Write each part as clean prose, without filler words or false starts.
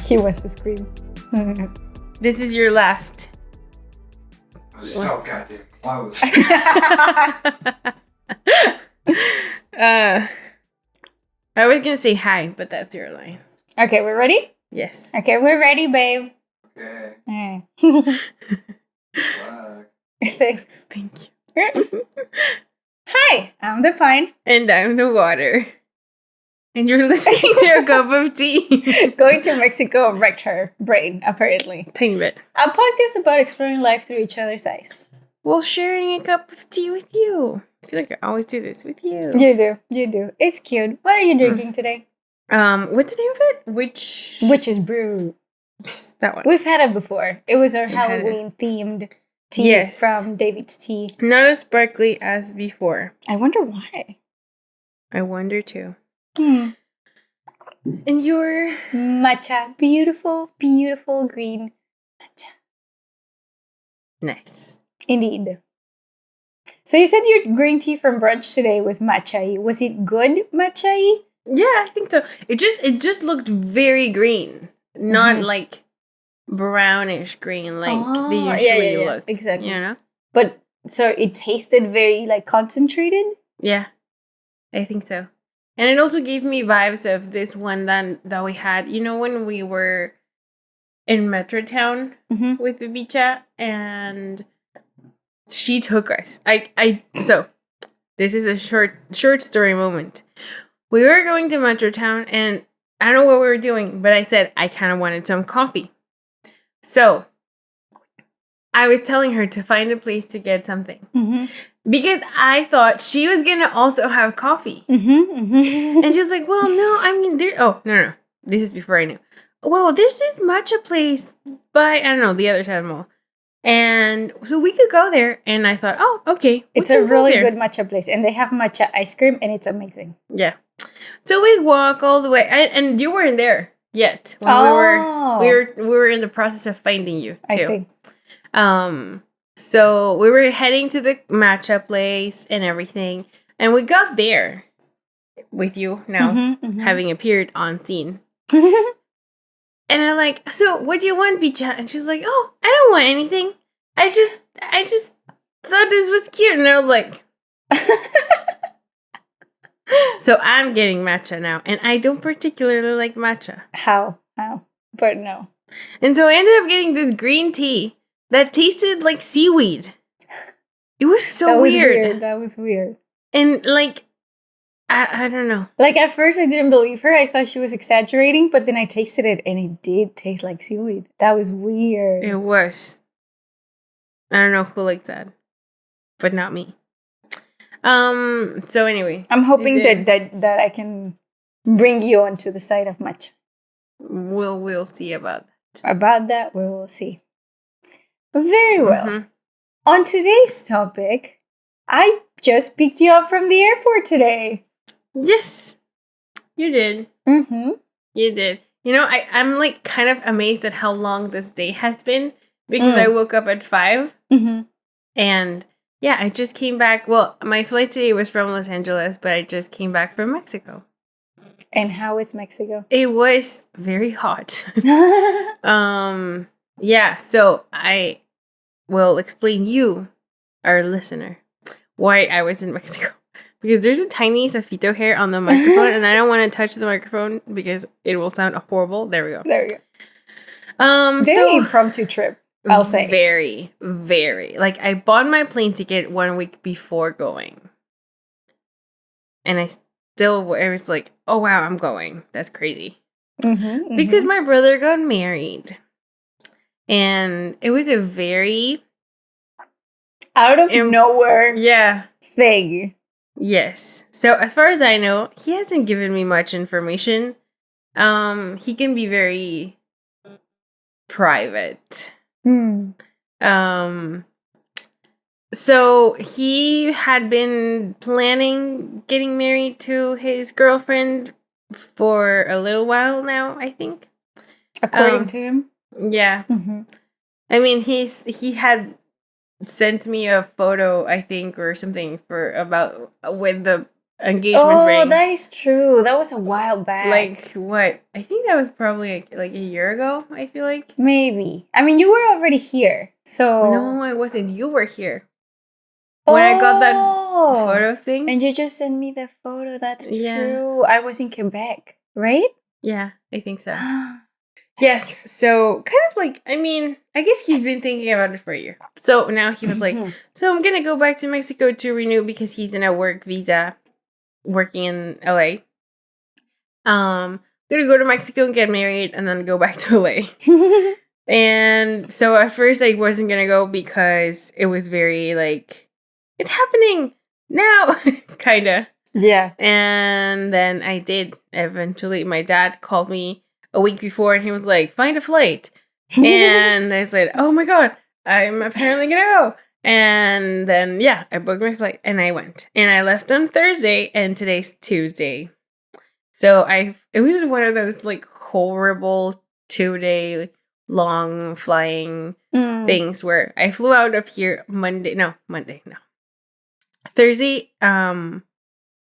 He wants to scream. This is your last. I was so goddamn close. I was gonna say hi, but that's your line. Okay, we're ready? Yes. Okay, we're ready, babe. Okay. Alright. Fuck. Thanks. Thank you. Hi, I'm the pine. And I'm the water. And you're listening to a cup of tea. Going to Mexico wrecked her brain, apparently. Tiny bit. A podcast about exploring life through each other's eyes. Well, sharing a cup of tea with you. I feel like I always do this with you. You do. It's cute. What are you drinking today? What's the name of it? Witch's Brew. Yes, that one. We've had it before. It was our Halloween-themed tea from David's Tea. Not as sparkly as before. I wonder why. I wonder too. Hmm. And your Matcha. Beautiful, beautiful green matcha. nice. Indeed. So you said your green tea from brunch today was matcha-y. Was it good matcha-y? Yeah, I think so. It just looked very green, not like brownish green like they usually look. Exactly. You know? But so it tasted very like concentrated. Yeah, I think so. And it also gave me vibes of this one that we had. You know, when we were in Metrotown with the bicha, and she took us. So this is a short story moment. We were going to Metrotown, and I don't know what we were doing, but I said I kind of wanted some coffee. So I was telling her to find a place to get something. Because I thought she was going to also have coffee. And she was like, well, no, I mean, no. This is before I knew. Well, there's this matcha place by, I don't know, the other side of the mall. And so we could go there. And I thought, oh, okay. It's a really good matcha place. And they have matcha ice cream, and it's amazing. Yeah. So we walk all the way. And you weren't there yet. When we were in the process of finding you, too. I see. So we were heading to the matcha place and everything. And we got there with you now, having appeared on scene. And I'm like, so what do you want, Bicha? And she's like, oh, I don't want anything. I just thought this was cute. And I was like, so I'm getting matcha now. And I don't particularly like matcha. How? But no. And so I ended up getting this green tea that tasted like seaweed. It was so weird. That was weird. And like, I don't know. Like at first I didn't believe her. I thought she was exaggerating, but then I tasted it and it did taste like seaweed. That was weird. It was. I don't know who likes that, but not me. So anyway. I'm hoping that I can bring you onto the side of matcha. We'll see about that. About that, we will see. Very well. On today's topic, I just picked you up from the airport today. Yes, you did. You did. You know, I'm like kind of amazed at how long this day has been because I woke up at 5. And yeah, I just came back. Well, my flight today was from Los Angeles, but I just came back from Mexico. And how is Mexico? It was very hot. Yeah, so I will explain you, our listener, why I was in Mexico. Because there's a tiny zafito hair on the microphone, and I don't want to touch the microphone because it will sound horrible. There we go. Very impromptu trip, I'll say. Very, very. Like, I bought my plane ticket 1 week before going. And I was like, oh, wow, I'm going. That's crazy. Because my brother got married. And it was a very out of nowhere thing. Yes. So as far as I know, he hasn't given me much information. He can be very private. So he had been planning getting married to his girlfriend for a little while now, I think. According to him. Yeah. I mean, he had sent me a photo, I think, or something with the engagement ring. Oh, that is true. That was a while back. Like, what? I think that was probably like a year ago, I feel like. Maybe. I mean, you were already here, so... No, I wasn't. You were here. When I got that photo thing. And you just sent me the photo. That's Yeah. true. I was in Quebec, right? Yeah, I think so. Yes. So, kind of like, I mean, I guess he's been thinking about it for a year. So now he was like, so I'm going to go back to Mexico to renew because he's in a work visa working in LA. I'm going to go to Mexico and get married and then go back to LA. And so at first I wasn't going to go because it was very like, it's happening now, kind of. Yeah. And then I did. Eventually, my dad called me a week before and he was like, find a flight. And I said, oh my God, I'm apparently going to go. And then, yeah, I booked my flight and I went. And I left on Thursday and today's Tuesday. So it was one of those like horrible 2-day long flying things where I flew out of here Thursday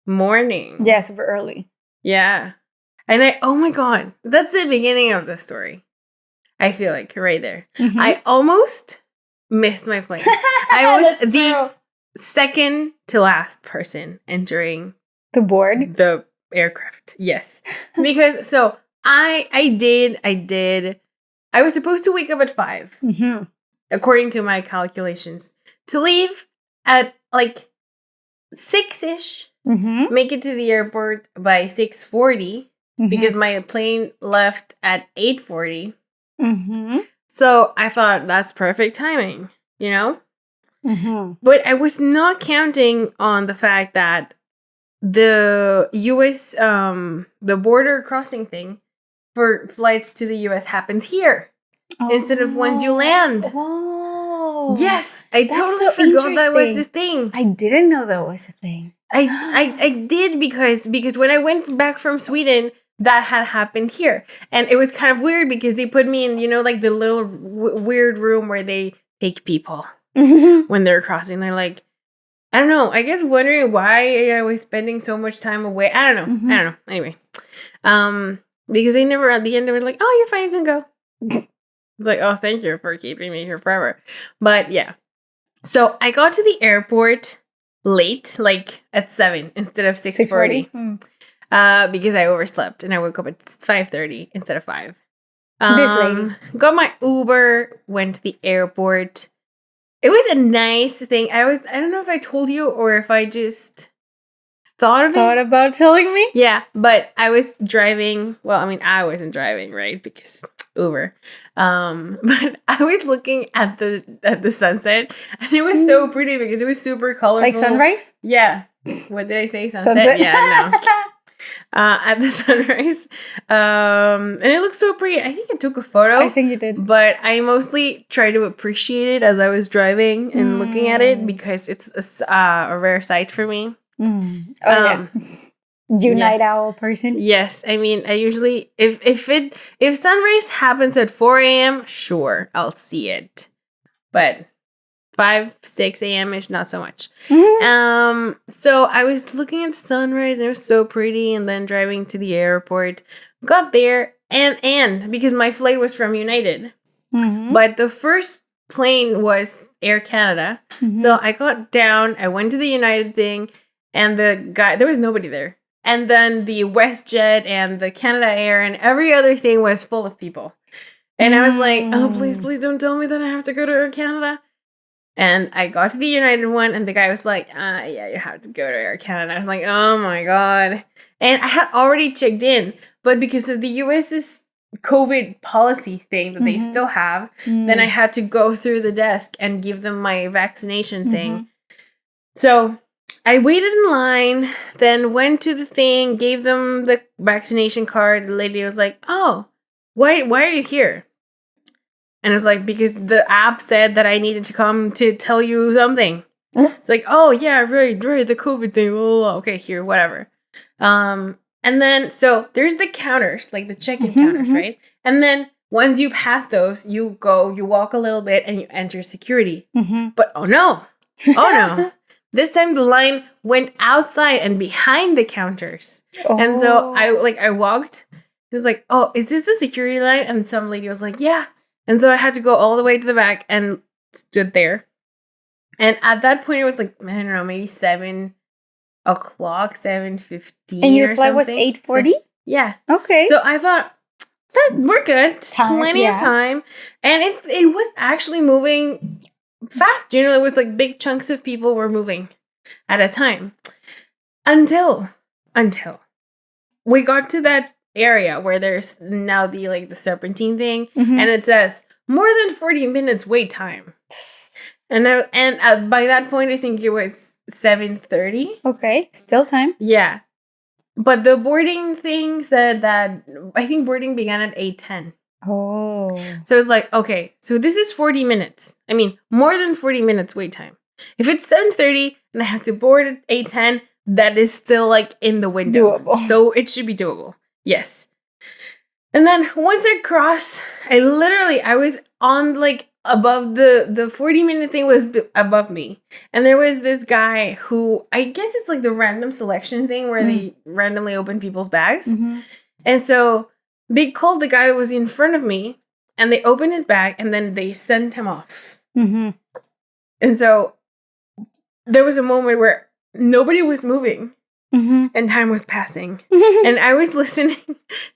morning. Yeah, super early. Yeah. And oh my God, that's the beginning of the story. I feel like right there. Mm-hmm. I almost missed my plane. I was the second to last person entering the board, the aircraft. Yes. Because so I did. I was supposed to wake up at 5, according to my calculations, to leave at like 6-ish, make it to the airport by 6:40, because my plane left at 8:40. So I thought that's perfect timing, you know? But I was not counting on the fact that the US, the border crossing thing for flights to the US happens here instead of once you land. Oh, yes, I totally forgot that was the thing. I didn't know that was a thing. I did because when I went back from Sweden, that had happened here. And it was kind of weird because they put me in, you know, like the little weird room where they take people when they're crossing. They're like, I don't know, I guess wondering why I was spending so much time away. I don't know. Anyway, because they never, at the end, they were like, oh, you're fine, you can go. It's like, oh, thank you for keeping me here forever. But yeah. So I got to the airport late, like at 7 instead of 6:40. Because I overslept and I woke up at 5:30 instead of 5. This lady. Got my Uber, went to the airport. It was a nice thing. I don't know if I told you or if I just thought about telling me? Yeah, but I was driving. Well, I mean, I wasn't driving, right? Because Uber. But I was looking at the sunset and it was so pretty because it was super colorful. Like sunrise? Yeah. What did I say? Sunset? Yeah, no. At the sunrise. And it looked so pretty. I think I took a photo. I think you did. But I mostly tried to appreciate it as I was driving and looking at it because it's a rare sight for me. Yeah. You night owl person? Yes. I mean, I usually, if sunrise happens at 4 a.m., sure, I'll see it. But 5, 6 a.m. is not so much. So I was looking at the sunrise and it was so pretty, and then driving to the airport, got there and because my flight was from United, but the first plane was Air Canada. So I got down, I went to the United thing, and the guy, there was nobody there. And then the WestJet and the Canada Air and every other thing was full of people. And I was like, oh, please don't tell me that I have to go to Air Canada. And I got to the United one, and the guy was like, yeah, you have to go to Air Canada. I was like, oh my God. And I had already checked in, but because of the US's COVID policy thing that they still have, then I had to go through the desk and give them my vaccination thing. So I waited in line, then went to the thing, gave them the vaccination card. The lady was like, oh, why are you here? And I was like, because the app said that I needed to come to tell you something. It's like, oh, yeah, right, the COVID thing. Okay, here, whatever. And then, so there's the counters, like the check-in counters, right? And then once you pass those, you walk a little bit and you enter security. But oh no. This time the line went outside and behind the counters. Oh. And so I walked. It was like, oh, is this a security line? And some lady was like, yeah. And so I had to go all the way to the back and stood there. And at that point, it was like, I don't know, maybe 7 o'clock, 7:15. And your flight was 8:40? So, yeah. Okay. So I thought, we're good. Plenty of time. And it was actually moving fast. It was like big chunks of people were moving at a time. Until we got to that area where there's now the serpentine thing. Mm-hmm. And it says, more than 40 minutes wait time. And by that point, I think it was 7:30. Okay, still time. Yeah. But the boarding thing said that, I think boarding began at 8:10. Oh. So it's like, okay, so this is 40 minutes. I mean, more than 40 minutes wait time. If it's 7:30 and I have to board at 8:10, that is still like in the window. Doable. So it should be doable. Yes. And then once I crossed, I was on like above the 40-minute thing was above me. And there was this guy who, I guess it's like the random selection thing where they randomly open people's bags. Mm-hmm. And so they called the guy that was in front of me and they opened his bag and then they sent him off. Mm-hmm. And so there was a moment where nobody was moving. Mm-hmm. And time was passing. And I was listening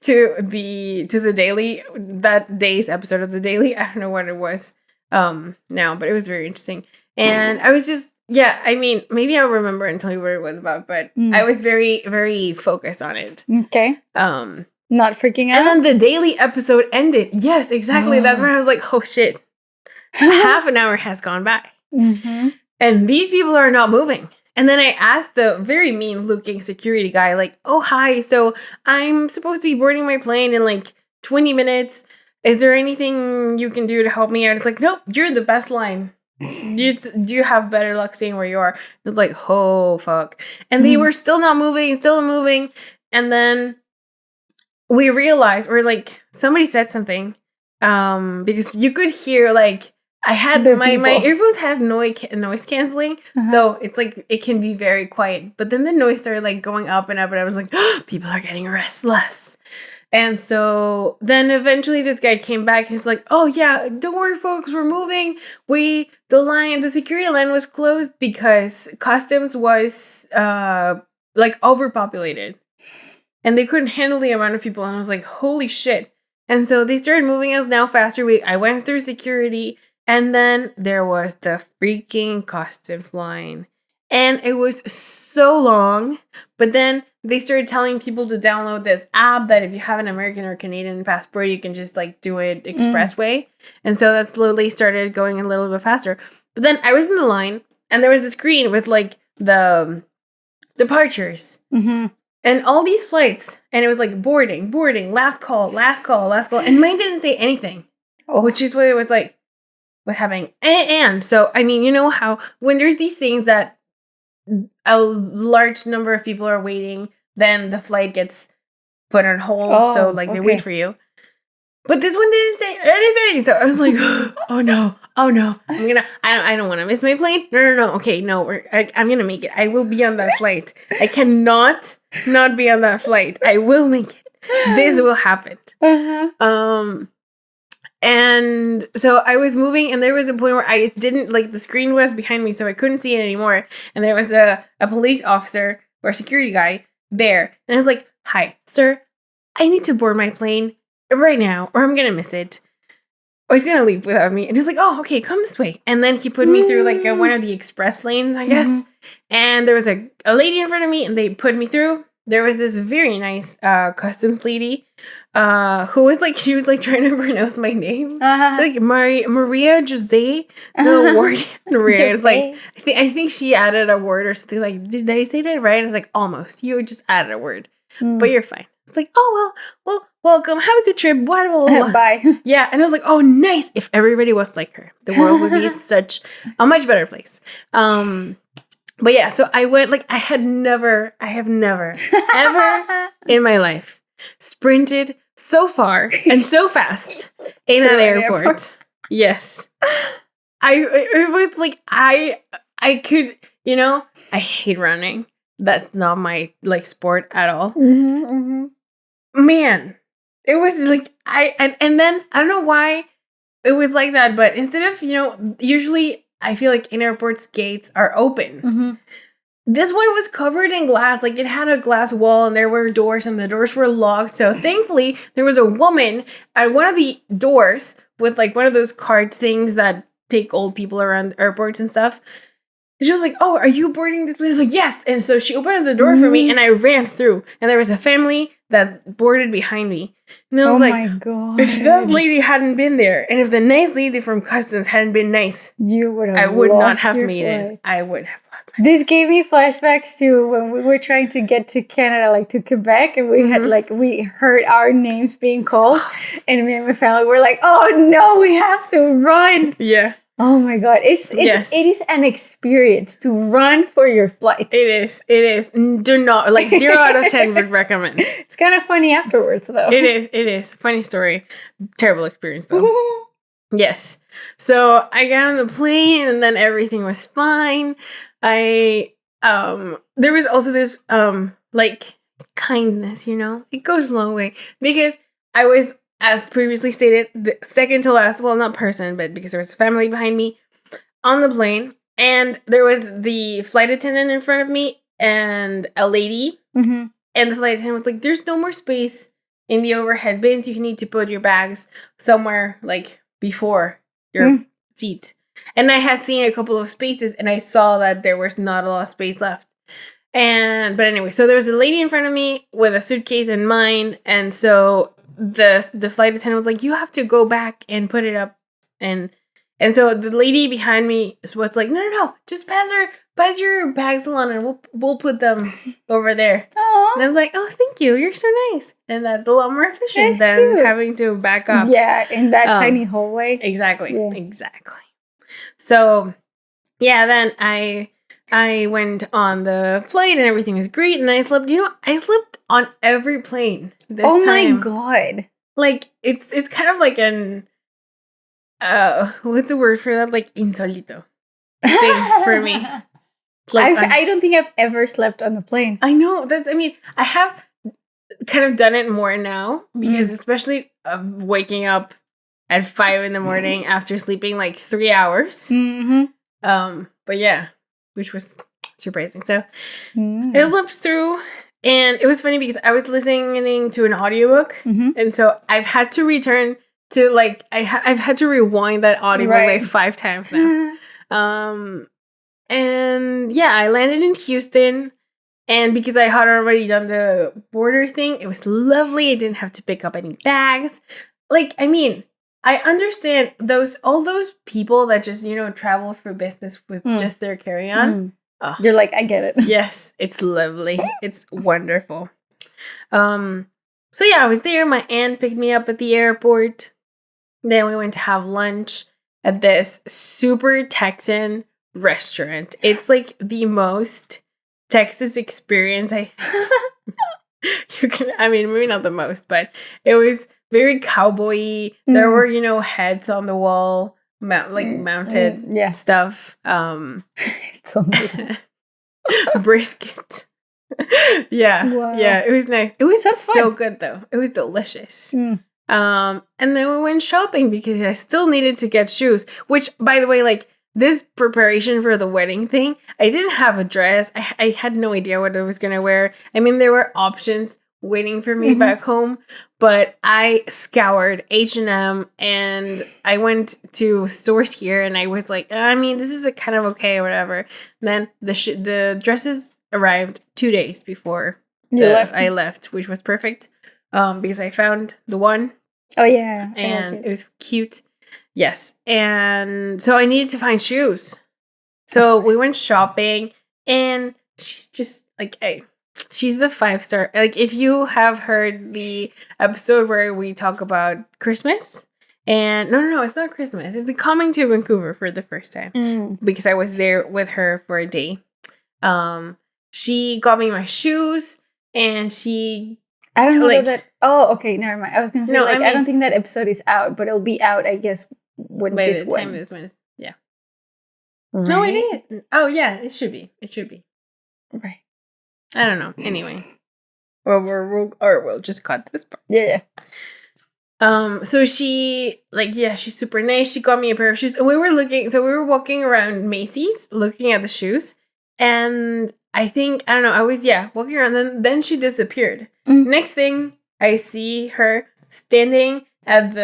to the Daily, that day's episode of the Daily. I don't know what it was now, but it was very interesting. And I was just, I mean, maybe I'll remember and tell you what it was about, but I was very, very focused on it. Okay. Not freaking out? And then the Daily episode ended. Yes, exactly. That's when I was like, oh shit. Half an hour has gone by. Mm-hmm. And these people are not moving. And then I asked the very mean-looking security guy, like, oh, hi, so I'm supposed to be boarding my plane in, like, 20 minutes. Is there anything you can do to help me out? It's like, nope, you're the best line. You have better luck staying where you are. It's like, oh, fuck. And they were still not moving. And then we realized, or, like, somebody said something, because you could hear, like, I had my earphones have noise canceling, so it's like it can be very quiet. But then the noise started like going up and up, and I was like, oh, people are getting restless. And so then eventually this guy came back. He's like, oh yeah, don't worry, folks, we're moving. The security line was closed because customs was like overpopulated, and they couldn't handle the amount of people. And I was like, holy shit! And so they started moving us now faster. I went through security. And then there was the freaking customs line. And it was so long. But then they started telling people to download this app that if you have an American or Canadian passport, you can just like do it expressway. And so that slowly started going a little bit faster. But then I was in the line and there was a screen with like the departures. Mm-hmm. And all these flights. And it was like boarding, last call. And mine didn't say anything. Which is what it was like. What happened? And so, I mean, you know how when there's these things that a large number of people are waiting, then the flight gets put on hold. So, like, they wait for you. But this one didn't say anything. So I was like, oh no. I don't want to miss my plane. No. Okay, no, I'm going to make it. I will be on that flight. I cannot not be on that flight. I will make it. This will happen. And so I was moving, and there was a point where I didn't, like, the screen was behind me, so I couldn't see it anymore. And there was a police officer or a security guy there. And I was like, hi, sir, I need to board my plane right now, or I'm going to miss it. Or he's going to leave without me. And he's like, oh, okay, come this way. And then he put me through, like, one of the express lanes, I guess. And there was a lady in front of me, and they put me through. There was this very nice customs lady who was like, she was like trying to pronounce my name. She's like Maria Jose. The word Maria is like, I think she added a word or something like, did I say that right? I was like, almost. You just added a word, but you're fine. It's like, oh, well, welcome. Have a good trip. Blah, blah, blah. Bye. Yeah. And I was like, oh, nice. If everybody was like her, the world would be such a much better place. But yeah, so I went, like, I have never, ever in my life sprinted so far and so fast in an airport. Yes. It was like, I could, You know, I hate running. That's not my like sport at all. Man, it was like and then I don't know why it was like that, but instead of, you know, usually I feel like in airports gates are open. This one was covered in glass. Like, it had a glass wall and there were doors and the doors were locked. So thankfully there was a woman at one of the doors with like one of those cart things that take old people around airports and stuff. And she was like, "Oh, are you boarding this?" And I was like, "Yes." And so she opened the door for me and I ran through. And there was a family that boarded behind me. And I was like, my God. if that lady hadn't been there and if the nice lady from customs hadn't been nice, you would have I would not have your made flight. it. I would have lost my This gave me flashbacks to when we were trying to get to Canada, like to Quebec, and we had like, we heard our names being called, and me and my family were like, "Oh no, we have to run!" Yeah. Oh my God, it is an experience to run for your flight. It is. Do not, like, 0 out of 10 would recommend. It's kind of funny afterwards, though. It is. Funny story. Terrible experience, though. Yes. So I got on the plane and then everything was fine. There was also this, like, kindness, you know? It goes a long way. Because I was, as previously stated, the second to last, well, not person, but because there was a family behind me on the plane. And there was the flight attendant in front of me and a lady. And the flight attendant was like, "There's no more space in the overhead bins. You need to put your bags somewhere, like, before your seat." And I had seen a couple of spaces and I saw that there was not a lot of space left. But anyway, so there was a lady in front of me with a suitcase and mine. And so the flight attendant was like, "You have to go back and put it up." And so the lady behind me was like, no, just pass your bags along and we'll put them over there. Aww. And I was like, "Oh, thank you. You're so nice." And that's a lot more efficient than cute. having to back up. Yeah, in that tiny hallway. Exactly. Yeah. Exactly. So, yeah, then I went on the flight and everything was great. And I slept, I slept on every plane this time. Oh my God. Like, it's kind of like an, what's the word for that? Like, insolito thing for me. Like, I don't think I've ever slept on a plane. I know. I have kind of done it more now because especially waking up at 5 a.m. after sleeping like 3 hours. But yeah, which was surprising. So I slept through, and it was funny because I was listening to an audiobook, and so I've had to return to like I've had to rewind that audiobook like 5 times now. And yeah, I landed in Houston. And because I had already done the border thing, it was lovely. I didn't have to pick up any bags. Like, I mean, I understand all those people that just, travel for business with just their carry-on. You're like, I get it. Yes, it's lovely. It's wonderful. So yeah, I was there. My aunt picked me up at the airport. Then we went to have lunch at this super Texan restaurant. It's like the most Texas experience you can, maybe not the most, but it was very cowboy-y. There were, heads on the wall, mounted stuff. It's amazing. Brisket. Yeah. Wow. Yeah, it was nice. It was so fun. good though. It was delicious. And then we went shopping because I still needed to get shoes, which, by the way, like, this preparation for the wedding thing, I didn't have a dress. I had no idea what I was going to wear. I mean, there were options waiting for me back home, but I scoured H&M and I went to stores here and I was like, this is a kind of okay or whatever. And then the dresses arrived 2 days before I left, which was perfect because I found the one. Oh, yeah. And it was cute. Yes. And so I needed to find shoes. So we went shopping and she's just like, hey, she's the 5-star. Like, if you have heard the episode where we talk about Christmas, and no, it's not Christmas. It's coming to Vancouver for the first time because I was there with her for a day. She got me my shoes and I don't know that. Oh, okay, never mind. I was gonna say, I don't think that episode is out, but it'll be out, I guess, when this one. This one is, yeah. Right? No, it is. Oh, yeah, it should be. It should be. Right. I don't know. Anyway. We'll just cut this part. Yeah. So she, she's super nice. She got me a pair of shoes. And we were walking around Macy's looking at the shoes. And I don't know, I was, walking around. Then she disappeared. Next thing, I see her standing at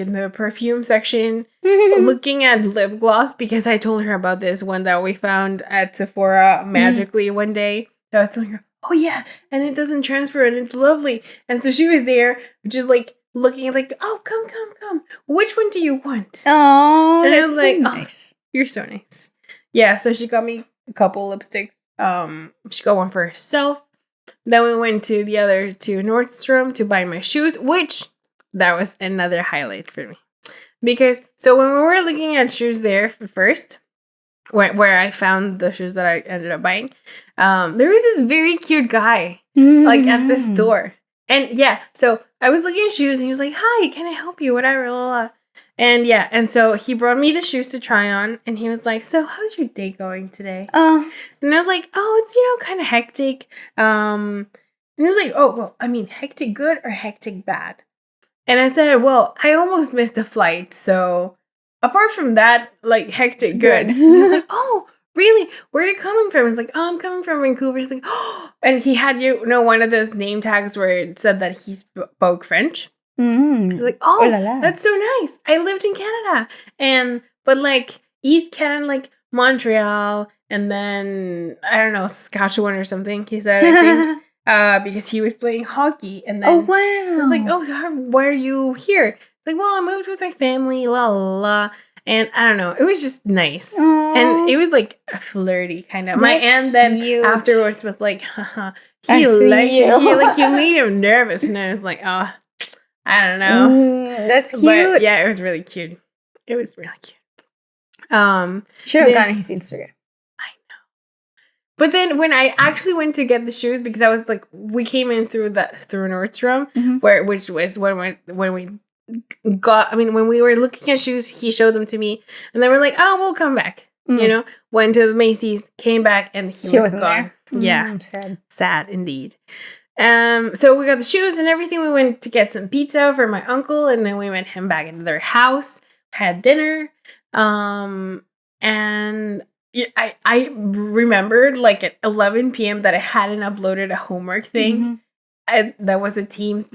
in the perfume section, looking at lip gloss, because I told her about this one that we found at Sephora magically one day. So I was telling her, oh yeah, and it doesn't transfer and it's lovely. And so she was there, just looking at oh, come. Which one do you want? Oh, and I that's was so like, nice. Oh, you're so nice. Yeah, so she got me a couple lipsticks. She got one for herself. Then we went to the other to Nordstrom to buy my shoes, which that was another highlight for me. Because so when we were looking at shoes there first, where I found the shoes that I ended up buying, there was this very cute guy at the store. And so I was looking at shoes and he was like, hi, can I help you? Whatever, blah, blah. And and so he brought me the shoes to try on and he was like, so how's your day going today? And I was like, oh, it's, kind of hectic. And he was like, oh, well, I mean, hectic good or hectic bad? And I said, well, I almost missed a flight. So apart from that, hectic It's good. good. And he's like, oh, really? Where are you coming from? It's like, oh, I'm coming from Vancouver. He's like, oh. And he had, one of those name tags where it said that he spoke French. He's like, oh, la la. That's so nice. I lived in Canada. But East Canada, Montreal, and then, I don't know, Saskatchewan or something, he said, I think. Because he was playing hockey, and then Oh wow! I was like, "Oh, so why are you here?" It's like, "Well, I moved with my family, la la la," and I don't know. It was just nice, and it was flirty kind of. My aunt then afterwards was like, "Haha, he liked you. You made him nervous," and I was like, "Oh, I don't know." That's cute. But yeah, it was really cute. It was really cute. Should have gotten his Instagram. But then when I actually went to get the shoes, because I was we came in through Nordstrom, which was when we when we were looking at shoes, he showed them to me, and then we're like, oh, we'll come back. Went to the Macy's, came back, and he was gone. There. Yeah, I'm sad. Sad indeed. So we got the shoes and everything. We went to get some pizza for my uncle, and then we met him back into their house, had dinner, and I remembered at 11 p.m. that I hadn't uploaded a homework thing. That was a team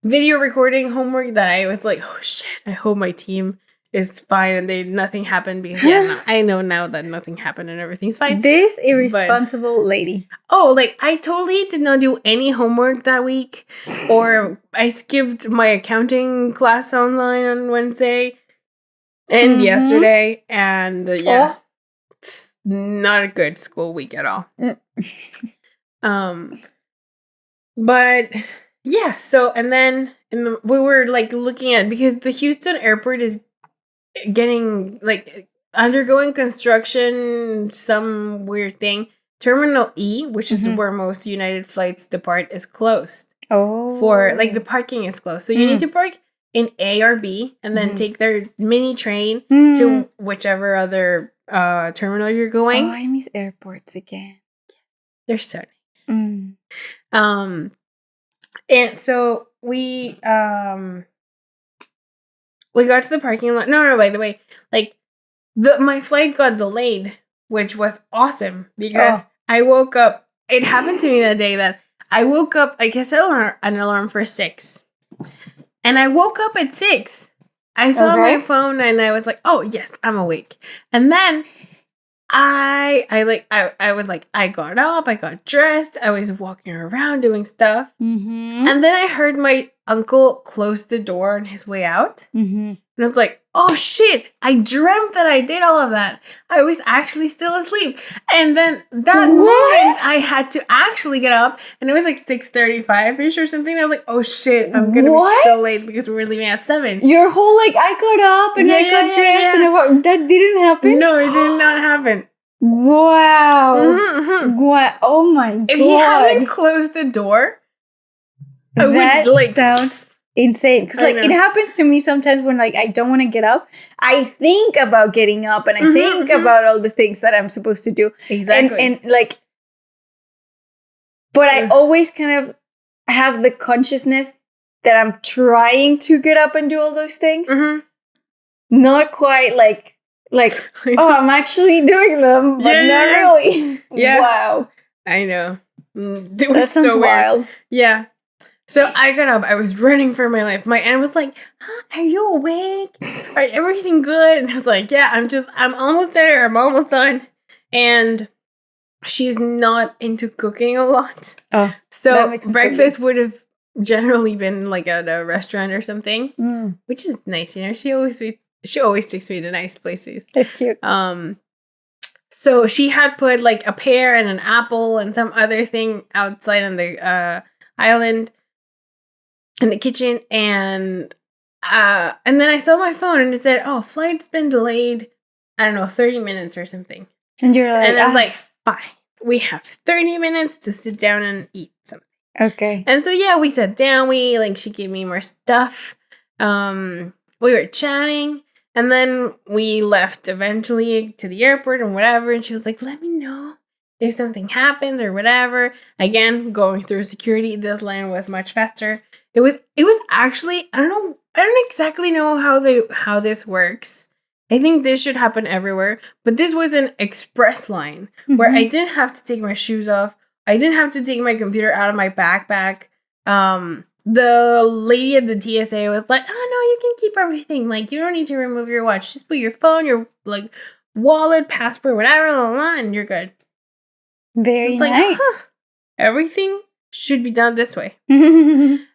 video recording homework that I was like, oh shit, I hope my team is fine and nothing happened, because I know now that nothing happened and everything's fine. This irresponsible lady. Oh, I totally did not do any homework that week, or I skipped my accounting class online on Wednesday. And yesterday, and it's not a good school week at all. But yeah, so and then we were looking at, because the Houston airport is getting undergoing construction, some weird thing. Terminal E, which is where most United flights depart, is closed. Oh, for the parking is closed, so you need to park in A or B, and then take their mini train to whichever other terminal you're going. Oh, I miss airports again. They're so nice. And so we got to the parking lot. No, by the way, my flight got delayed, which was awesome, because I woke up. It happened to me that day that I woke up. I guess an alarm for 6. And I woke up at 6. I saw my phone and I was like, "Oh yes, I'm awake." And then I was I got up, I got dressed, I was walking around doing stuff, and then I heard my uncle close the door on his way out, and I was like, "Oh shit! I dreamt that I did all of that. I was actually still asleep." And then that moment, I had to actually get up, and it was 6:35ish or something. I was like, "Oh shit! I'm gonna be so late because we were leaving at 7." Your whole I got up and I got dressed and I walked. That didn't happen. No, it did not happen. Wow! Wow! Oh my god! If he hadn't closed the door, that sounds insane. Because like it happens to me sometimes when like I don't want to get up. I think about getting up and I think about all the things that I'm supposed to do. Exactly. And like, but I always kind of have the consciousness that I'm trying to get up and do all those things. Not quite like oh, I'm actually doing them, but not really. Yeah. Wow. I know. That sounds so wild. Yeah. So I got up. I was running for my life. My aunt was like, are you awake? Are everything good? And I was like, yeah, I'm almost there. I'm almost done. And she's not into cooking a lot. Oh, so breakfast would have generally been like at a restaurant or something, which is nice. You know, she always takes me to nice places. That's cute. So she had put like a pear and an apple and some other thing outside on the island in the kitchen, and then I saw my phone and it said, "Oh, flight's been delayed. I don't know, 30 minutes or something." And you're like, and I was like, "Fine, we have 30 minutes to sit down and eat something." Okay. And so yeah, we sat down. She gave me more stuff. We were chatting. And then we left eventually to the airport and whatever. And she was like, let me know if something happens or whatever. Again, going through security, this line was much faster. It was actually, I don't exactly know how this works. I think this should happen everywhere. But this was an express line where I didn't have to take my shoes off. I didn't have to take my computer out of my backpack. The lady at the TSA was like, "Oh no, you can keep everything. Like, you don't need to remove your watch. Just put your phone, your like wallet, passport, whatever, and you're good." Very nice. Like, everything should be done this way. Then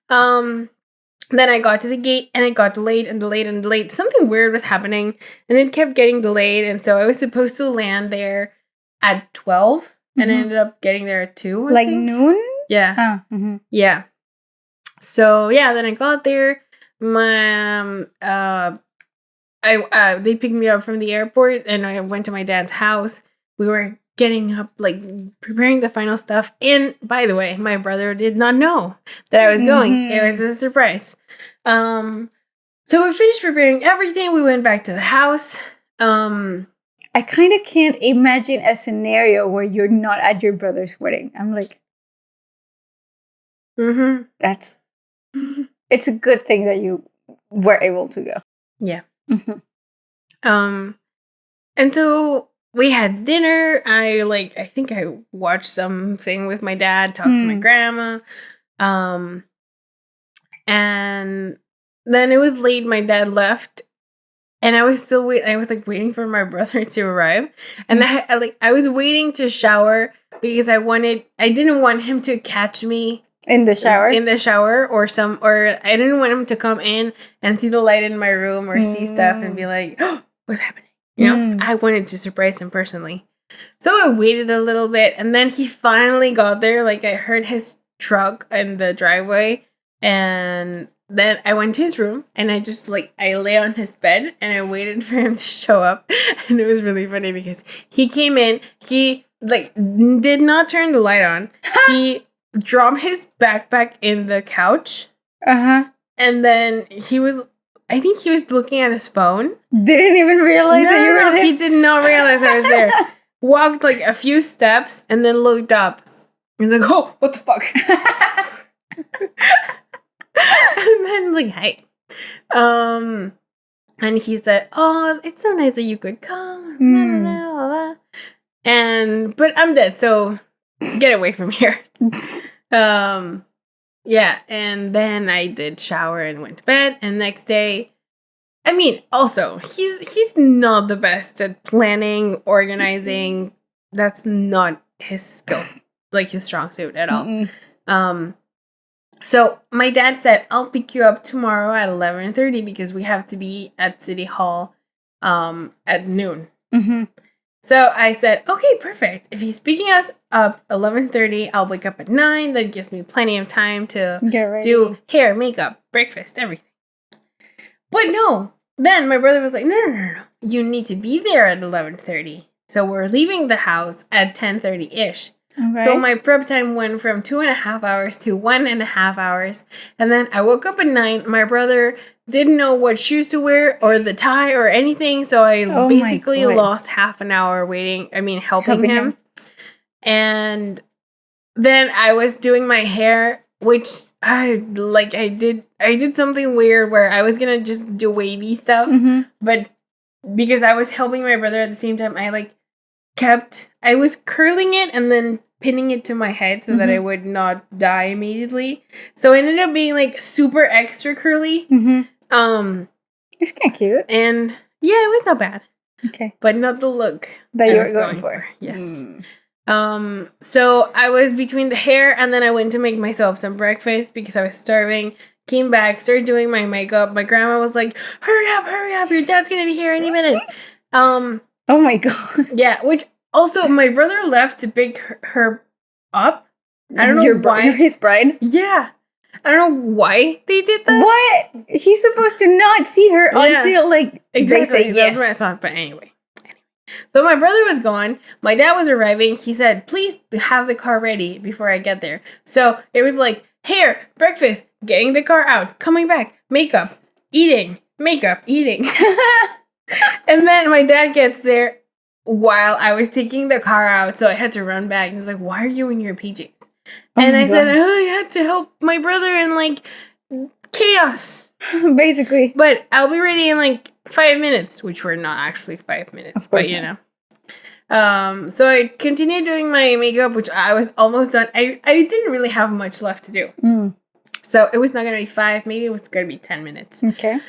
I got to the gate and it got delayed and delayed and delayed. Something weird was happening and it kept getting delayed. And so I was supposed to land there at 12 and I ended up getting there at 2. I think. Noon? Yeah. Oh, yeah. So yeah, then I got there. They picked me up from the airport and I went to my dad's house. We were getting up, like preparing the final stuff. And by the way, my brother did not know that I was going. It was a surprise. So we finished preparing everything. We went back to the house. I kind of can't imagine a scenario where you're not at your brother's wedding. I'm like, that's. It's a good thing that you were able to go. Yeah. And so we had dinner. I think I watched something with my dad, talked to my grandma. And then it was late. My dad left. And I was still waiting for my brother to arrive. And I was waiting to shower because I didn't want him to catch me in the shower, or I didn't want him to come in and see the light in my room or see stuff and be like, "Oh, what's happening?" You know, I wanted to surprise him personally. So I waited a little bit and then he finally got there. Like I heard his truck in the driveway and then I went to his room and I just I lay on his bed and I waited for him to show up. And it was really funny because he came in, he did not turn the light on. He dropped his backpack in the couch. And then I think he was looking at his phone. Didn't even realize that you were there? He did not realize I was there. Walked a few steps and then looked up. He's like, "Oh, what the fuck?" And then "Hey." And he said, "Oh, it's so nice that you could come." But I'm dead, so get away from here. Yeah, and then I did shower and went to bed. And next day, I mean, also he's not the best at planning, organizing. That's not his skill, his strong suit at all. So my dad said, "I'll pick you up tomorrow at 11:30 because we have to be at City Hall at noon." So I said, "Okay, perfect. If he's picking us up 11:30, I'll wake up at 9. That gives me plenty of time to do hair, makeup, breakfast, everything." But no. Then my brother was like, No. You need to be there at 11:30. So we're leaving the house at 10:30-ish. Okay. So my prep time went from 2.5 hours to 1.5 hours. And then I woke up at 9. My brother didn't know what shoes to wear or the tie or anything. So I basically lost half an hour helping him. And then I was doing my hair, which I did something weird where I was gonna just do wavy stuff, but because I was helping my brother at the same time, I was curling it and then pinning it to my head so that I would not die immediately. So it ended up being like super extra curly. It's kind of cute, and yeah, it was not bad. Okay, but not the look that you were going for. Yes. So I was between the hair, and then I went to make myself some breakfast because I was starving. Came back, started doing my makeup. My grandma was like, hurry up, your dad's gonna be here any minute. Oh my God. Yeah, which also my brother left to pick her up. I don't know why. His bride? Yeah. I don't know why they did that. What? He's supposed to not see her until they say yes. That's what I thought, but anyway. So my brother was gone. My dad was arriving. He said, please have the car ready before I get there. So it was like, hair, breakfast, getting the car out, coming back, makeup, eating. And then my dad gets there while I was taking the car out. So I had to run back. He's like, why are you in your PJs? And I said, I had to help my brother in chaos. Basically. But I'll be ready in 5 minutes, which were not actually 5 minutes, of course, but you know. So I continued doing my makeup, which I was almost done. I didn't really have much left to do. So it was not going to be 5, maybe it was going to be 10 minutes. Okay.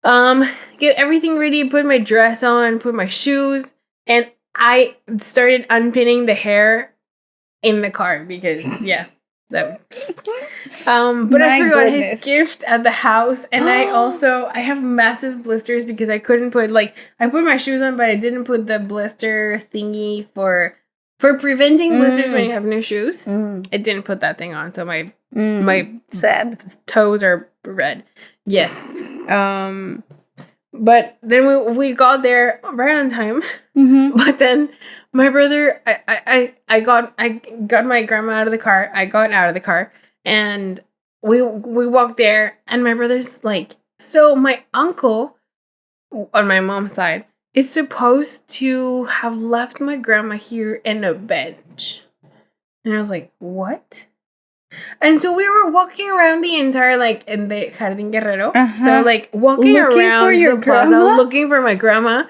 Get everything ready, put my dress on, put my shoes, and I started unpinning the hair in the car because, yeah. But I forgot his gift at the house, and I have massive blisters because I couldn't put I put my shoes on, but I didn't put the blister thingy for preventing blisters when you have new shoes. I didn't put that thing on, so my sad toes are red. Yes. But then we got there right on time. But then my brother, I got my grandma out of the car. I got out of the car, and we walked there, and my brother's like, so my uncle on my mom's side is supposed to have left my grandma here in a bench. And I was like, what? And so we were walking around the entire, in the Jardín Guerrero. So, walking looking around for your the plaza, grandma? looking for my grandma,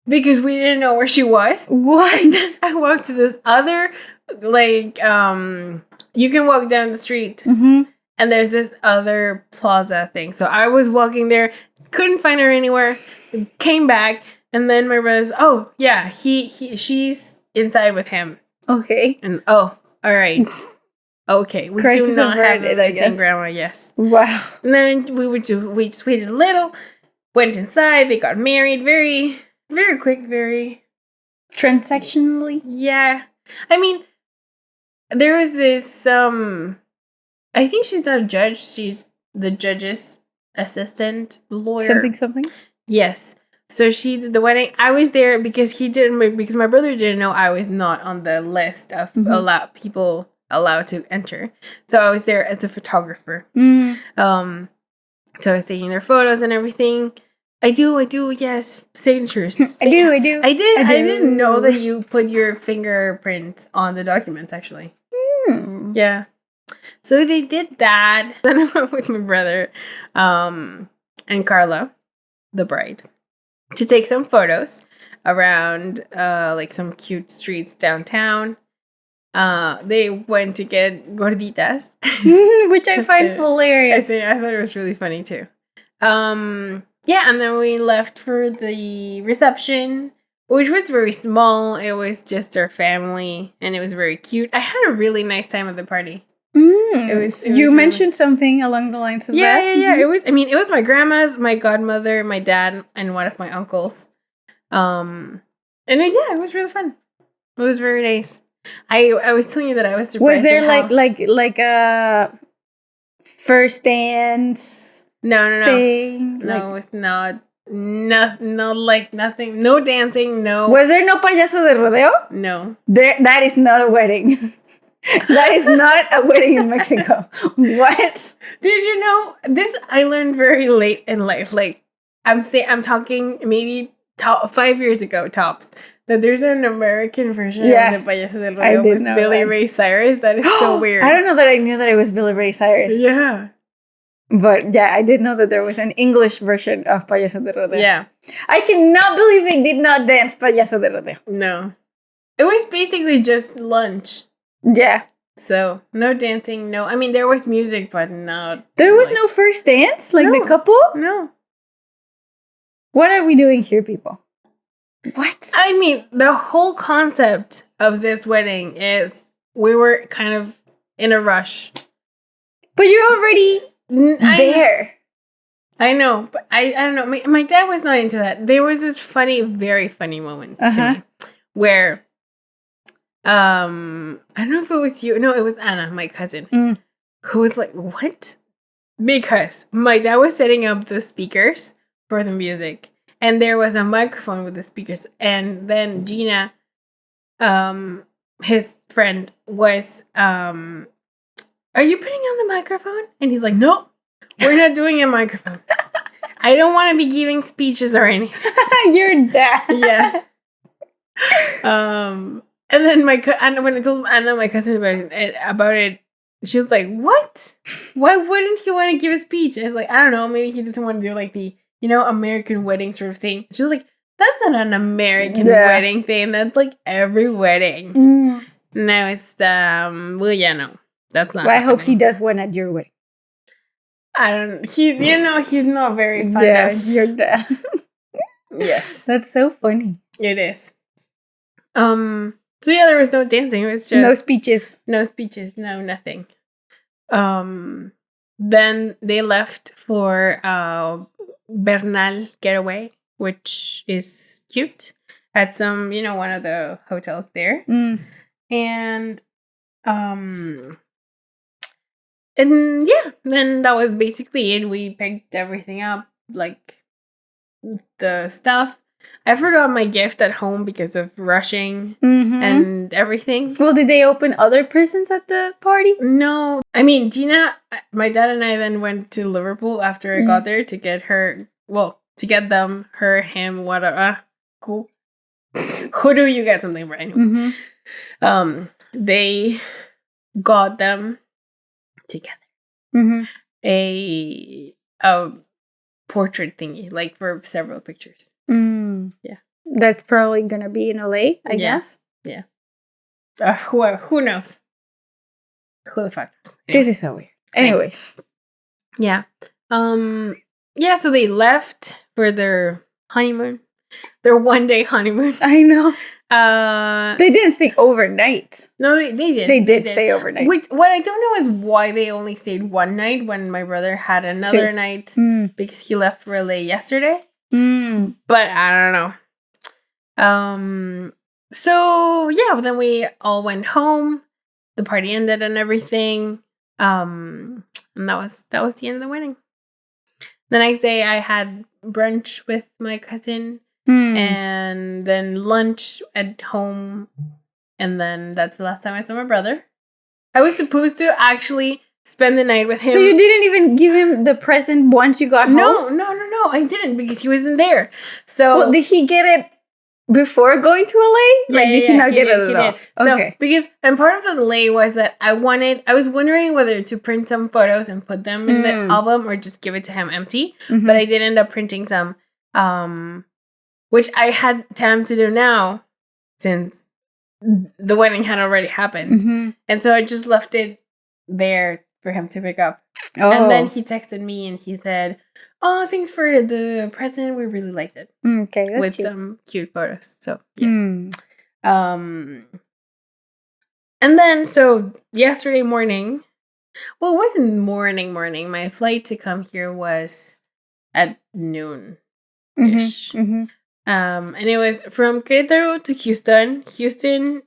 because we didn't know where she was. What? I walked to this other, you can walk down the street, and there's this other plaza thing. So I was walking there, couldn't find her anywhere, came back, and then my brother's, oh, yeah, she's inside with him. Okay. And, oh, all right. Okay, we Crisis do not have averted, the same grandma, yes. Wow. And then we just waited a little, went inside, they got married very, very quick, very... Transactionally? Yeah. I mean, there was this, I think she's not a judge, she's the judge's assistant lawyer. Something? Yes. So she did the wedding. I was there because my brother didn't know I was not on the list of people allowed to enter. So I was there as a photographer. So I was taking their photos and everything. I do, yes. Signatures. I do. I didn't know that you put your fingerprint on the documents, actually. Yeah. So they did that. Then I went with my brother and Carla, the bride, to take some photos around some cute streets downtown. They went to get gorditas, which I find hilarious. I thought it was really funny too. Yeah, and then we left for the reception, which was very small. It was just our family, and it was very cute. I had a really nice time at the party. You mentioned something along the lines of that. Yeah. It was my grandma's, my godmother, my dad, and one of my uncles. And it was really fun. It was very nice. I was telling you that I was surprised. Was there like a first dance? No. Thing? No, it was not No, like nothing. No dancing. No. Was there no payaso de rodeo? No. That is not a wedding. That is not a wedding in Mexico. What? Did you know this? I learned very late in life. Like I'm talking maybe 5 years ago tops. That there's an American version of the Payaso del Rodeo with Billy Ray Cyrus. That is so weird. I don't know that I knew that it was Billy Ray Cyrus. Yeah. But yeah, I did know that there was an English version of Payaso de Rodeo. Yeah. I cannot believe they did not dance Payaso de Rodeo. No. It was basically just lunch. Yeah. So, no dancing, no. I mean, there was music, but not. There was no first dance? Like the couple? No. What are we doing here, people? What? I mean, the whole concept of this wedding is we were kind of in a rush. But you're already there. I know, but I don't know. My dad was not into that. There was this very funny moment to me where, I don't know if it was you. No, it was Anna, my cousin, who was like, what? Because my dad was setting up the speakers for the music. And there was a microphone with the speakers. And then Gina, his friend, was, are you putting on the microphone? And he's like, no, we're not doing a microphone. I don't want to be giving speeches or anything. Your dad. Yeah. And then when I told Anna, my cousin, about it, she was like, what? Why wouldn't he want to give a speech? And I was like, I don't know. Maybe he doesn't want to do like the American wedding sort of thing. She was like, that's not an American wedding thing. That's like every wedding. No, it's well, yeah, no. That's not. Well, I hope he does one at your wedding. I don't. He's not very fun. Yeah, your dad. Yes, that's so funny. It is. So yeah, there was no dancing. It was just no speeches. No speeches. No nothing. Then they left for Bernal getaway, which is cute, at some one of the hotels there, and yeah, then that was basically it. We picked everything up, like the stuff. I forgot my gift at home because of rushing and everything. Well, did they open other presents at the party? No. I mean, Gina, my dad and I then went to Liverpool after I got there to get him, whatever. Cool. Who do you get something for anyway? They got them together. A portrait thingy, like for several pictures. Yeah. That's probably gonna be in LA, I guess. Yeah. Who knows? Who the fuck knows? Anyway. This is so weird. Anyways. Yeah. Yeah, so they left for their honeymoon. Their 1-day honeymoon. I know. They didn't stay overnight. No, they did. They did stay overnight. What I don't know is why they only stayed one night when my brother had another night because he left for LA yesterday. But I don't know. So yeah, then we all went home. The party ended and everything. And that was the end of the wedding. The next day I had brunch with my cousin and then lunch at home. And then that's the last time I saw my brother. I was supposed to actually spend the night with him. So you didn't even give him the present once you got home? No, I didn't because he wasn't there. So did he get it before going to LA? Like, did he not get it at all? Okay. So, and part of the delay was that I was wondering whether to print some photos and put them in the album or just give it to him empty. But I did end up printing some, which I had time to do now since the wedding had already happened. And so I just left it there for him to pick up. And then he texted me and he said, "Oh, thanks for the present. We really liked it." Okay, that's with cute. some cute photos. So yes. And then so yesterday morning, well, it wasn't morning. My flight to come here was at noon ish. And it was from Querétaro to Houston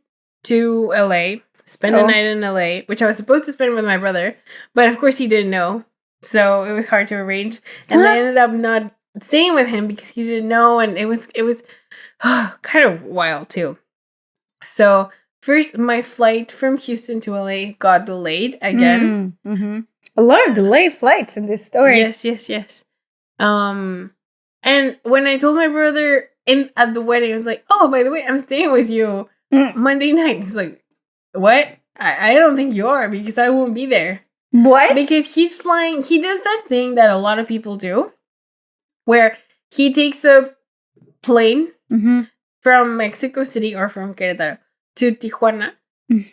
to LA. Spend a night in LA, which I was supposed to spend with my brother, but of course he didn't know, so it was hard to arrange. And I ended up not staying with him because he didn't know, and it was kind of wild too. So first, my flight from Houston to LA got delayed again. A lot of delayed flights in this story. Yes. And when I told my brother at the wedding, I was like, "Oh, by the way, I'm staying with you Monday night." He's like, "What? I don't think you are because I won't be there." What? Because he's flying. He does that thing that a lot of people do, where he takes a plane from Mexico City or from Querétaro to Tijuana.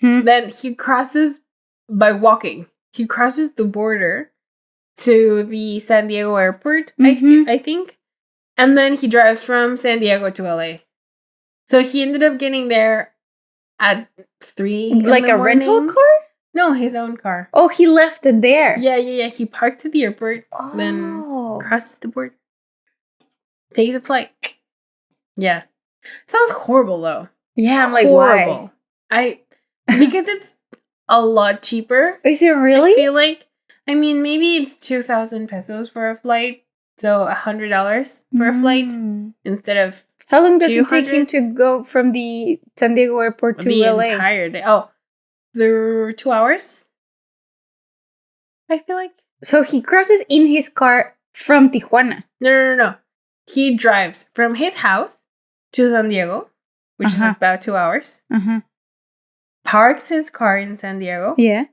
Then he crosses by walking. He crosses the border to the San Diego airport, I think. And then he drives from San Diego to LA. So he ended up getting there at 3 Like a rental car? No, his own car. Oh, he left it there. Yeah. He parked at the airport, then crosses the border. Takes a flight. Yeah. Sounds horrible, though. Yeah, I'm like, horrible. why? Because it's a lot cheaper. Is it really? I feel like. I mean, maybe it's 2,000 pesos for a flight. So $100 for a flight instead of. How long does it take him to go from the San Diego airport to LA? The entire day. Oh, they're 2 hours. I feel like. So he crosses in his car from Tijuana. No. He drives from his house to San Diego, which is about 2 hours. Parks his car in San Diego. Yeah.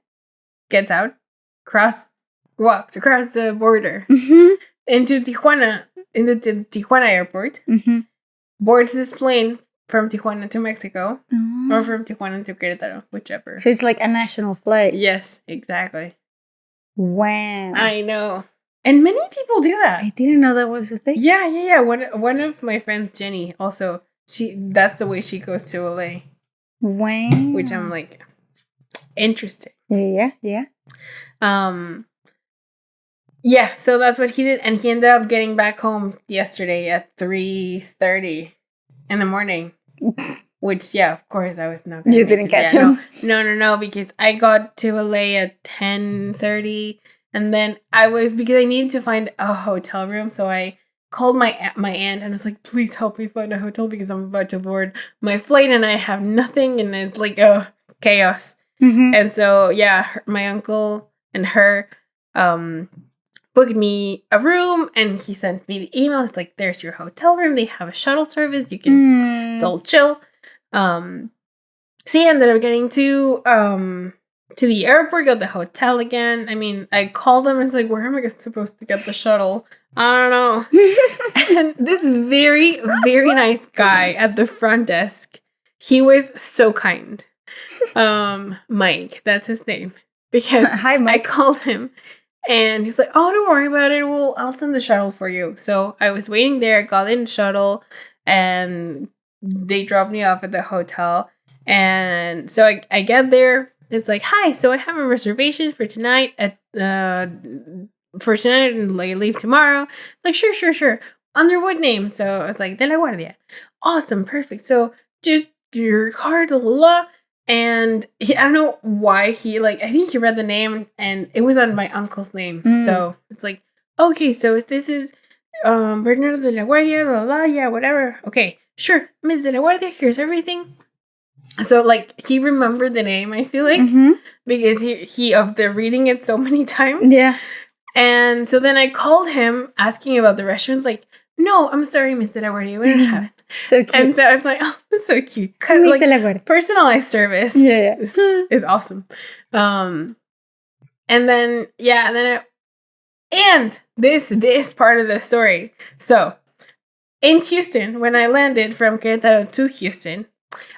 Gets out. Walks across the border into Tijuana airport. Boards this plane from Tijuana to Mexico or from Tijuana to Querétaro, whichever. So it's like a national flight. Yes, exactly. Wow. I know. And many people do that. I didn't know that was a thing. Yeah. One of my friends, Jenny, also, that's the way she goes to LA. Wow. Which I'm like, interesting. Yeah. Yeah, so that's what he did, and he ended up getting back home yesterday at 3:30 in the morning. Which, yeah, of course, I was not. You didn't catch him. No, because I got to LA at 10:30, and then because I needed to find a hotel room, so I called my aunt and was like, "Please help me find a hotel because I'm about to board my flight and I have nothing," and it's like chaos. And so yeah, my uncle and her booked me a room, and he sent me the email. It's like, "There's your hotel room. They have a shuttle service. You can it's all chill." So he ended up getting to the airport, got the hotel again. I mean, I called them and it's like, "Where am I supposed to get the shuttle?" I don't know. And this very, very nice guy at the front desk, he was so kind. Mike, that's his name. Because Hi, Mike. I called him and he's like, "Oh, don't worry about it. I'll send the shuttle for you." So I was waiting there, got in the shuttle, and they dropped me off at the hotel. And so I get there. It's like, "Hi, so I have a reservation for tonight and I leave tomorrow." Like, sure. Under what name? So it's like, De La Guardia. Awesome, perfect. So just your card, blah, blah, blah. And I don't know why I think he read the name and it was on my uncle's name. So it's like, "Okay, so this is Bernardo de la Guardia, blah, blah, yeah, whatever. Okay, sure, Miss de la Guardia, here's everything." So he remembered the name, I feel like, because he of the reading it so many times. Yeah. And so then I called him asking about the restaurants, like, "No, I'm sorry, Miss de la Guardia, we don't have it." So cute. And so I was like, "Oh, that's so cute." Miss de la Guardia. Personalized service. Yeah. is awesome. And then this part of the story. So in Houston, when I landed from Querétaro to Houston,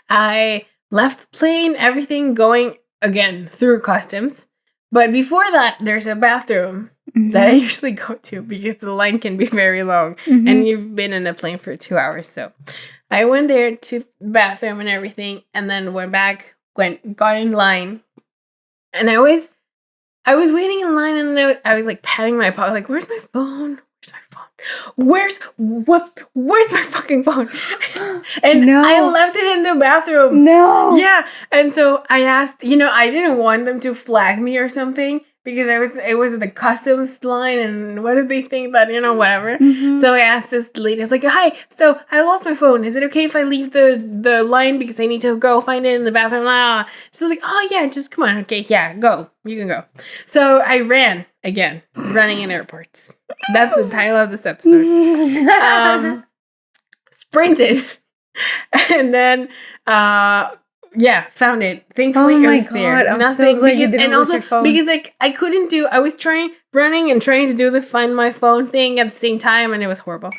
I left the plane, everything going again through customs. But before that, there's a bathroom that I usually go to because the line can be very long and you've been in a plane for 2 hours. So I went there to the bathroom and everything, and then went back, got in line, and I was waiting in line, and then I was like patting my pocket, like, "Where's my phone? Where's my fucking phone?" And I left it in the bathroom. No. Yeah. And so I asked, I didn't want them to flag me or something, because it was the customs line, and what if they think that, whatever. Mm-hmm. So I asked this lady, I was like, hi, so I lost my phone. Is it okay if I leave the line because I need to go find it in the bathroom? She was like, oh yeah, just come on. Okay, yeah, go. You can go. So I ran again, running in airports. That's the title of this episode. Sprinted. And then, found it. Thankfully, it was there. I'm so glad you didn't lose your phone. Because I couldn't I was running and trying to do the find my phone thing at the same time, and it was horrible.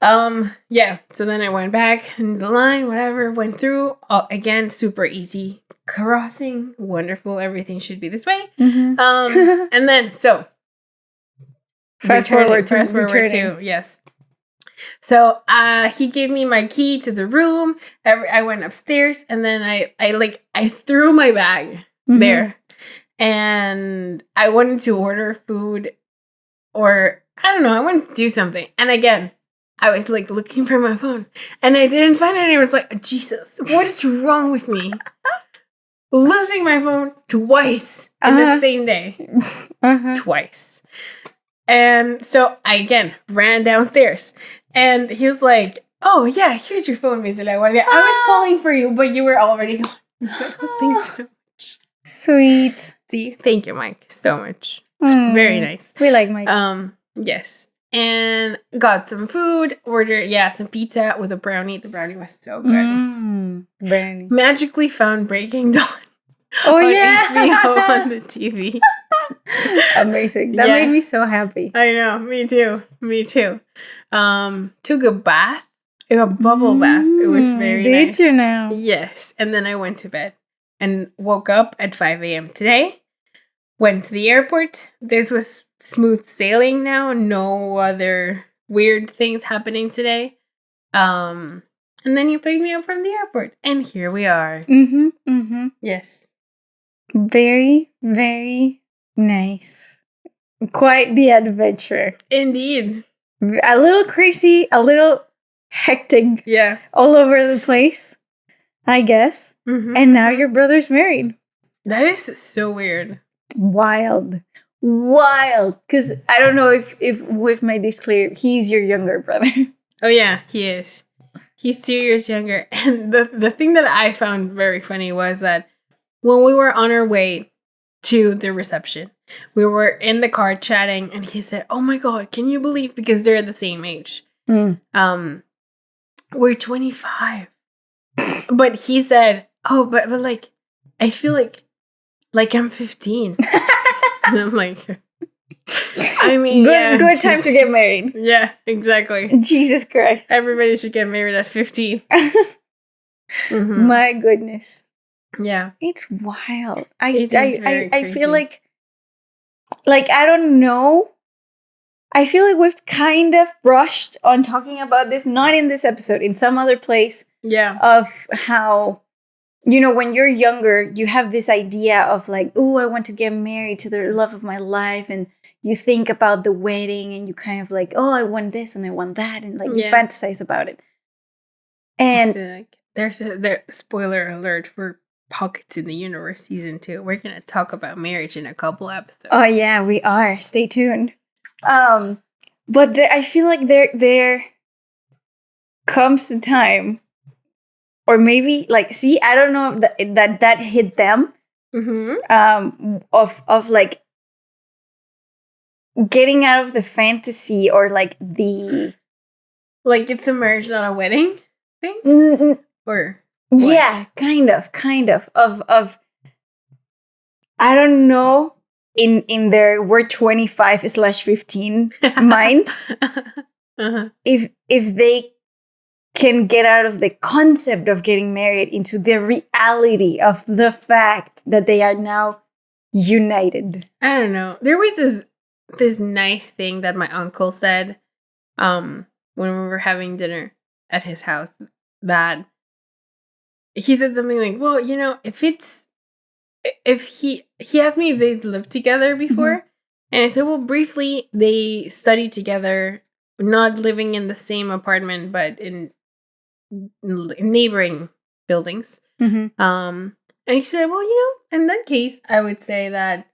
So then I went back in the line, whatever, went through. Again, super easy. Crossing, wonderful. Everything should be this way. Mm-hmm. And then, so. Fast forward to, yes. So he gave me my key to the room. I went upstairs, and then I threw my bag there, and I wanted to order food, or I don't know, I wanted to do something. And again, I was like looking for my phone, and I didn't find it. And I was like, Jesus, what is wrong with me? Losing my phone twice in the same day, twice. And so I again ran downstairs, and he was like, oh yeah, here's your phone, Miss La Guardia. I was calling for you, but you were already gone. Thank you so much. Sweet. See, thank you, Mike, so much. Very nice. We like Mike. Yes. And got some food, ordered, some pizza with a brownie. The brownie was so good. Brownie. Magically found Breaking Dawn. Oh, on yeah. HBO on the TV. Amazing. That made me so happy. I know. Me too. Took a bath. A bubble bath. It was very nice. Did you now? Yes. And then I went to bed and woke up at 5 a.m. today. Went to the airport. This was smooth sailing now. No other weird things happening today. And then you picked me up from the airport. And here we are. Yes. Very, very nice. Quite the adventure. Indeed. A little crazy, a little hectic. Yeah. All over the place, I guess. And now your brother's married. That is so weird. Wild. Because I don't know if we've made this clear. He's your younger brother. Oh, yeah, he is. He's 2 years younger. And the thing that I found very funny was that when we were on our way to the reception, we were in the car chatting, and he said, oh my God, can you believe, because they're the same age. We're 25. But he said, oh, but like, I feel like I'm 15. And I'm like, I mean, good time to get married. Yeah, exactly. Jesus Christ. Everybody should get married at 15. My goodness. Yeah. It's wild. I feel like I don't know. I feel like we've kind of brushed on talking about this, not in this episode, in some other place. Yeah. Of how, when you're younger, you have this idea of like, oh, I want to get married to the love of my life. And you think about the wedding, and you kind of like, oh, I want this and I want that. And like you fantasize about it. And like there's spoiler alert for Pockets in the Universe season 2. We're going to talk about marriage in a couple episodes. Oh yeah, we are. Stay tuned. But I feel like there comes a time, or maybe like, I don't know if that hit them. Of like getting out of the fantasy, or like the it's emerged on a wedding thing, or. What? Yeah, kind of of I don't know, in their we're 25/15 minds, if they can get out of the concept of getting married into the reality of the fact that they are now united. I don't know. There was this nice thing that my uncle said when we were having dinner at his house, that he said something like, well, if he asked me if they'd lived together before, and I said, well, briefly, they studied together, not living in the same apartment, but in neighboring buildings. And he said, well, in that case, I would say that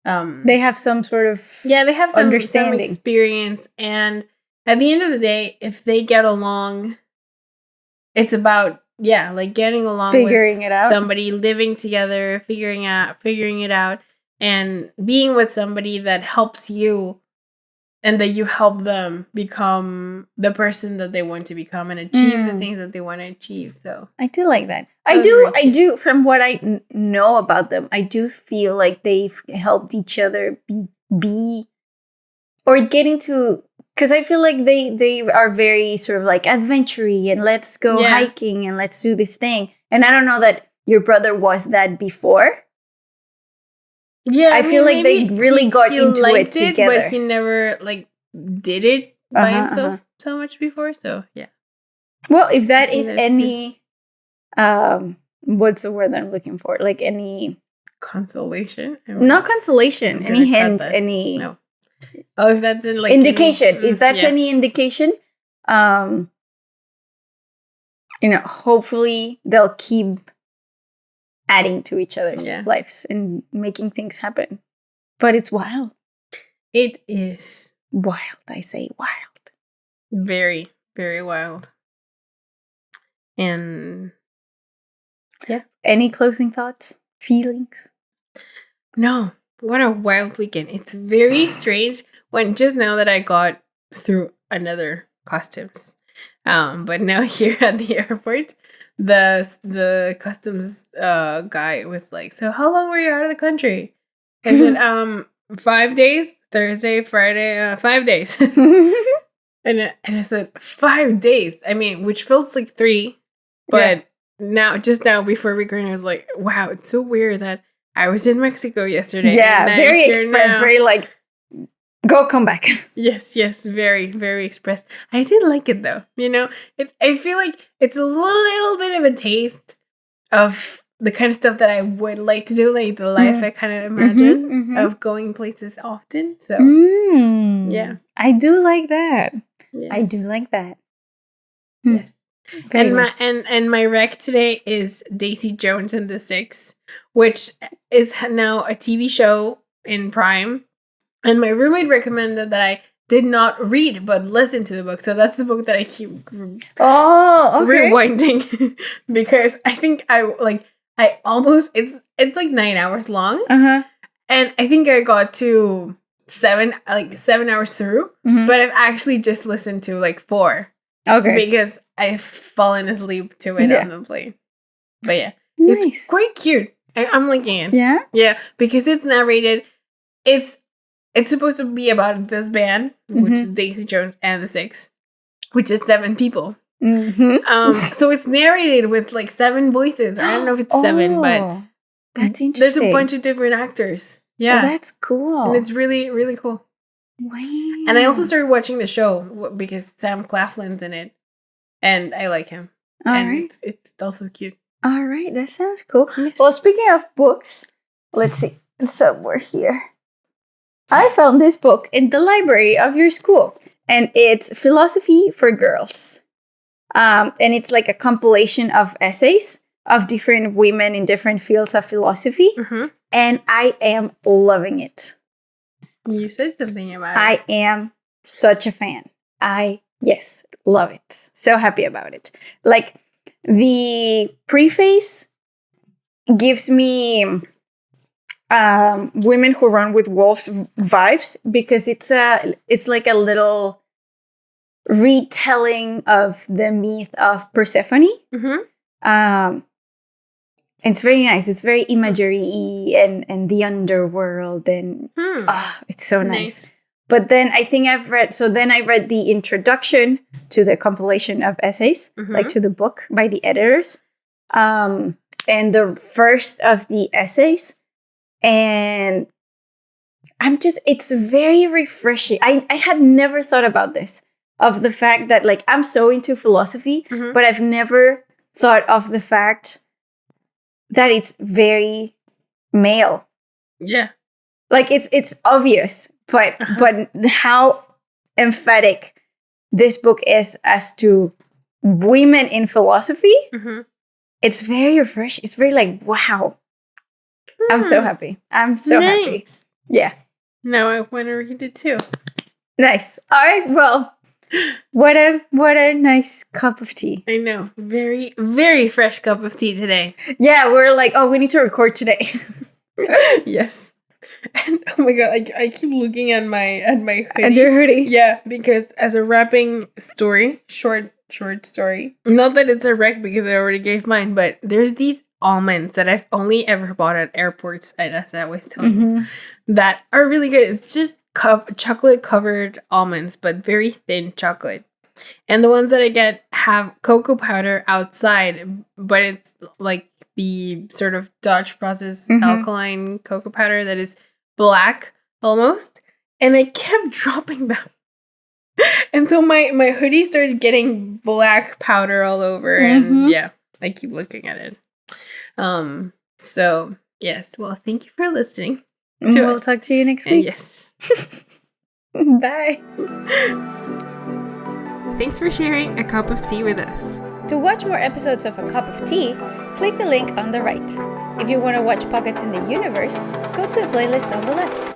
They have some sort of they have some understanding, experience, and at the end of the day, if they get along, it's about like getting along, figuring with it out, somebody, living together, figuring it out, and being with somebody that helps you, and that you help them become the person that they want to become and achieve the things that they want to achieve. So I do like that. I do. From what I know about them, I do feel like they've helped each other be or get into. Because I feel like they are very sort of like adventure-y and let's go hiking and let's do this thing. And I don't know that your brother was that before. Yeah, I feel like they really got into it together. But he never like did it by himself so much before. So yeah. Well, if that is any, what's the word that I'm looking for? Like any consolation? Not consolation. Any hint? Any? No. Oh, if that's like indication. If that's any indication, hopefully they'll keep adding to each other's lives and making things happen. But it's wild. It is wild. I say wild. Very, very wild. And any closing thoughts? Feelings? No. What a wild weekend. It's very strange when just now that I got through another customs. But now here at the airport, the customs guy was like, so how long were you out of the country? I said, 5 days, Thursday, Friday, 5 days. and I said, 5 days. I mean, which feels like 3, but just now before recording, I was like, wow, it's so weird that I was in Mexico yesterday. Yeah, very express, very like, go, come back. Yes, very, very express. I did like it though. I feel like it's a little bit of a taste of the kind of stuff that I would like to do, like the life I kind of imagine of going places often. So, yeah. I do like that. Yes. I do like that. Yes. And my rec today is Daisy Jones and the Six, which is now a TV show in Prime. And my roommate recommended that I did not read but listen to the book. So that's the book that I keep rewinding because I think I almost it's like 9 hours long. And I think I got to 7 hours through, but I've actually just listened to like 4. Okay. Because I've fallen asleep to it on the plane. But yeah. Nice. It's quite cute. I'm liking it. Yeah? Yeah, because it's narrated. It's supposed to be about this band, which is Daisy Jones and the Six, which is 7 people. So it's narrated with like 7 voices. Or I don't know if it's 7, but that's interesting. There's a bunch of different actors. Yeah. That's cool. And it's really, really cool. Wow. And I also started watching the show because Sam Claflin's in it. And I like him. All right. It's also cute. All right. That sounds cool. Yes. Well, speaking of books, let's see. It's somewhere here. I found this book in the library of your school. And it's Philosophy for Girls. And it's like a compilation of essays of different women in different fields of philosophy. And I am loving it. You said something about it. I am such a fan. Love it. So happy about it. Like, the preface gives me Women Who Run with Wolves vibes because it's like a little retelling of the myth of Persephone. It's very nice. It's very imagery-y and the underworld and it's so nice. But then I think I read the introduction to the compilation of essays, like to the book by the editors, and the first of the essays. And it's very refreshing. I had never thought about this, of the fact that like I'm so into philosophy, but I've never thought of the fact that it's very male. Yeah. Like it's obvious, but how emphatic this book is as to women in philosophy, it's very refreshing. It's very like, wow. I'm so happy. I'm so happy. Yeah. Now I want to read it too. Nice. All right. Well, what a nice cup of tea. I know. Very, very fresh cup of tea today. Yeah, we're like, oh, we need to record today. Yes. And oh my god, I keep looking at my hoodie. And your hoodie. Yeah, because as a wrapping story, short story. Not that it's a wreck because I already gave mine, but there's these almonds that I've only ever bought at airports, as I always tell you, that are really good. It's just chocolate covered almonds, but very thin chocolate. And the ones that I get have cocoa powder outside, but it's like the sort of Dutch process alkaline cocoa powder that is black almost. And I kept dropping them. And so my hoodie started getting black powder all over. And yeah, I keep looking at it. So yes, well, thank you for listening. We'll talk to you next week. Yes. Bye. Thanks for sharing a cup of tea with us. To watch more episodes of A Cup of Tea, click the link on the right. If you want to watch Pockets in the Universe, go to the playlist on the left.